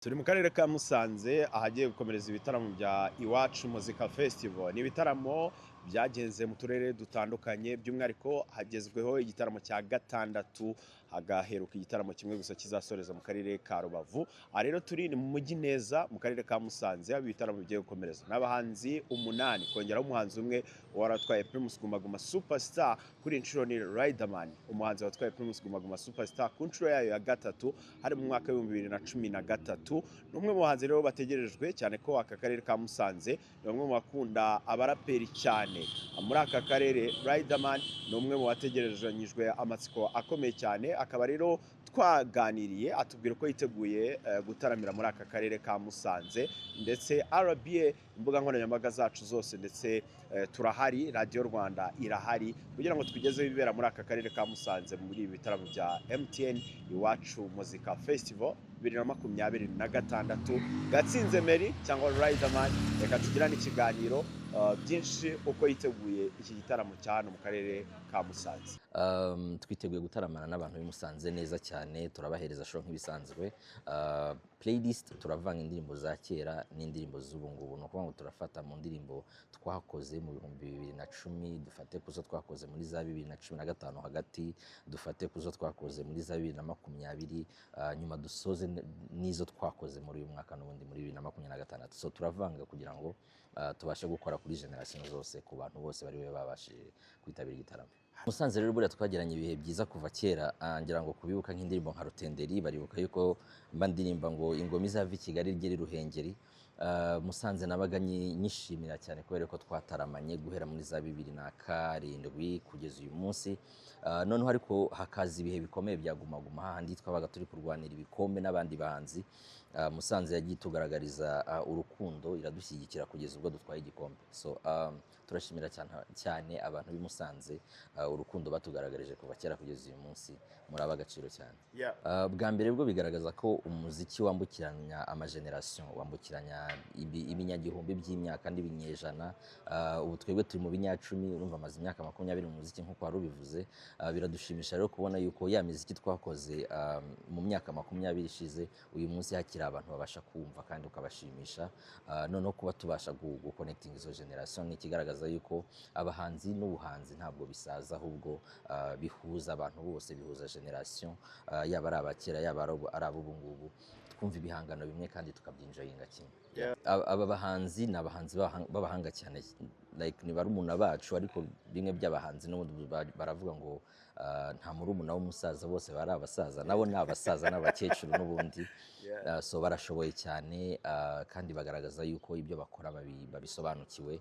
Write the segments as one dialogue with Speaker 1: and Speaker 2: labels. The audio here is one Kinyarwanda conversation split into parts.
Speaker 1: Turi mu karere ka Musanze ahagiye gukomereza ibitaramo bya Iwacu Muzika Festival. Ni ibitaramo byagenze mu turere dutandukanye, by'umwihariko hagezweho igitaramo cya gatandatu, hagaheruka igitaramo kimwe gusa kizasoreza mu karere ka Rubavu. Aha rero turi ni mu mujyi neza mu karere ka Musanze, aho ibitaramo bigiye gukomereza n'abahanzi 8, kongeraho umuhanzi umwe waratwaye Primus Guma Guma Superstar. Kuri inshuro ni Riderman, umuhanzi watwaye Primus Guma Guma Superstar ku nshuro yayo ya gatatu, hari mu mwaka wa 2013. Ni umwe mu bahanzi rero bategerejwe cyane ko aka karere ka Musanze ni umwe mu bakunda abaraperi cyane muri aka karere. Riderman ni umwe mu bategerejanyijwe amatsiko akomeye cyane, akaba rero twaganiriye atubwira ko yiteguye gutaramira muri aka karere ka Musanze, ndetse RBA imbuga nkoranyambaga zacu zose ndetse turahari, Radio Rwanda irahari kugira ngo tugezeho ibibera muri aka karere ka Musanze muri ibi bitaramo bya MTN Iwacu Muzika Festival 2026. Gatsinze Mary cyangwa Riderman, reka tugirane ikiganiro byinshi uko yiteguye iki gitaramo cya hano mu karere ka Musanze.
Speaker 2: Twiteguye gutaramana n'abantu b'i Musanze neza cyane, turabahereza show nk'ibisanzwe. Playlist turavanga indirimbo za kera n'indirimbo z'ubu ngubu, no kuvuga ngo turafata mu ndirimbo twakoze mu 2010, dufate kuzo twakoze muri za 2015 hagati, dufate kuzo twakoze muri za 2020, nyuma dusoze nizo twakoze muri uyu mwaka n'ubundi muri 2026. So turavanga kugira ngo tubashe gukora kuri generation zose, ku bantu bose bari babashije kwitabira igitaramo. Musanze rero buriya twagiranye ibihe byiza kuva kera, ngira ngo kubibuka nk'indirimbo nka Rutenderi, baribuka yuko mba ndirimba ngo ingoma izava i Kigali igere Ruhengeri. Musanze nabaga nyishimira cyane kubera ko twataramanye guhera muri za 2007 kugeza uyu munsi. Noneho ariko hakaza ibihe bikomeye bya Guma Guma, hahandi twabaga turi kurwanira ibikombe n'abandi bahanzi. Musanze yagiye tugaragariza urukundo, iradushyigikira kugeza ubwo dutwaye igikombe. So turashimira cyane abantu b'i Musanze, urukundo batugaragarije kuva kera kugeza uyu munsi, muri ab'agaciro cyane. Bwa mbere bwo bigaragaza ko umuziki wambukiranya amageneration, wambukiranya ibinyagihumbi by'imyaka n'ibinyejana. Ubu twebwe turi mu binyacumi, urumva amaze imyaka 20 mu muziki nk'uko wari ubivuze. Biradushimisha rero kubona yuko ya miziki twakoze mu myaka 20 ishize, uyu munsi hakiri abantu babasha kumva kandi ukabashimisha. Noneho kuba tubasha guconnecting izo generation ni ikigaragaza yuko abahanzi n'ubuhanzi ntabwo bisaza, ahubwo bihuza abantu bose, bihuza generation, yaba ari abakera yaba ari ab'ubu ngubu, twumva ibihangano bimwe kandi tukabyinjoyinga kimwe. Aba bahanzi ni abahanzi b'abahanga cyane, like ni barumuna bacu, ariko bimwe by'abahanzi n'ubundi baravuga ngo nta murumuna w'umusaza, bose bari abasaza, nabo ni abasaza n'abakecuru n'ubundi. So barashoboye cyane, kandi bagaragaza yuko ibyo bakora babisobanukiwe.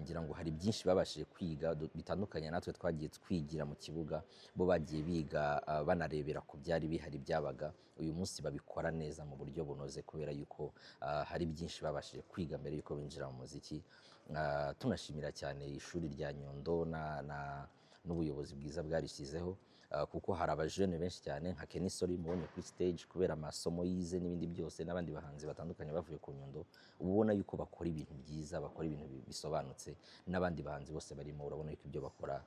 Speaker 2: Ngira ngo hari byinshi babashije kwiga bitandukanye natwe twagiye twigira mu kibuga, bo bagiye biga banarebera ku byari bihari byabaga. Uyu munsi babikora neza mu buryo bunoze kubera yuko hari byinshi babashije kwiga mbere yuko binjira mu muziki. Tunashimira cyane ishuri rya Nyundo n'ubuyobozi bwiza bwarishyizeho, kuko hari abajene benshi cyane nka Kenny Soli mubonye kuri stage kubera amasomo yize n'ibindi byose, n'abandi bahanzi batandukanye bavuye ku Nyundo. Ubona yuko bakora ibintu byiza, bakora ibintu bisobanutse, n'abandi bahanzi bose barimo, urabona yuko ibyo bakora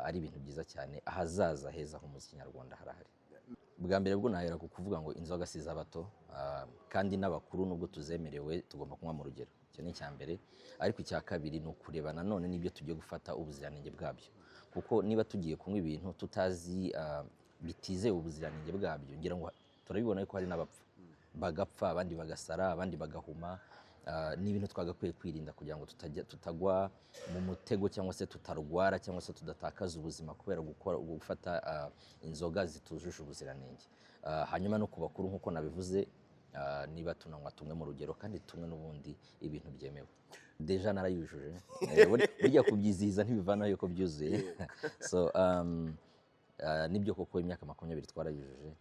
Speaker 2: ari ibintu byiza cyane. Ahazaza heza h'umuziki nyarwanda harahari. Bwa mbere bwo nahera ku kuvuga ngo inzoga si iz'abato, kandi n'abakuru nubwo tuzemerewe tugomba kunywa mu rugero. Icyo ni icya mbere. Ariko icya kabiri ni ukureba nanone n'ibyo tugiye gufata ubuziranenge bwabyo, kuko niba tugiye kunywa ibintu tutazi bitizeye ubuziranenge bwabyo, ngira ngo turabibona ko hari n'abapfa, bagapfa, abandi bagasara, abandi bagahuma. Ni ibintu twagakwiye kwirinda kugira ngo tutagwa mu mutego, cyangwa se tutarwara, cyangwa se tudatakaza ubuzima kubera gufata inzoga zitujuje ubuziranenge. Hanyuma no ku bakuru nk'uko nabivuze, niba tunanywa tumwe mu rugero, kandi tumwe n'ubundi ibintu byemewe. Deja narayujuje, burya kubyizihiza ntibivanaho yuko byuzuye. So nibyo koko imyaka 20 twarayujuje,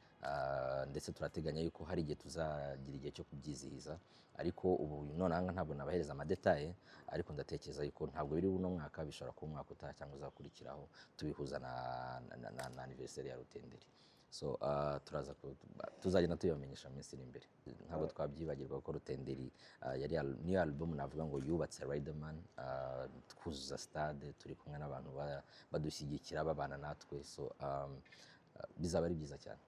Speaker 2: ndetse turateganya yuko hari igihe tuzagira igihe cyo kubyizihiza, ariko ubu noneho ntabwo nabahereza amadetaye, ariko ndatekereza yuko ntabwo biri uno mwaka, bishobora kuba umwaka utaha cyangwa uzakurikiraho, tubihuza na anniversaire ya Rutenderi. So tuzagenda tubamenyesha minsi iri imbere. Ntabwo twabyibagirwa ko Rutenderi niyo album navuga ngo yubatse Riderman, twuzuza stade, turi kumwe n'abantu badushyigikira, babana natwe. So bizaba ari byiza cyane.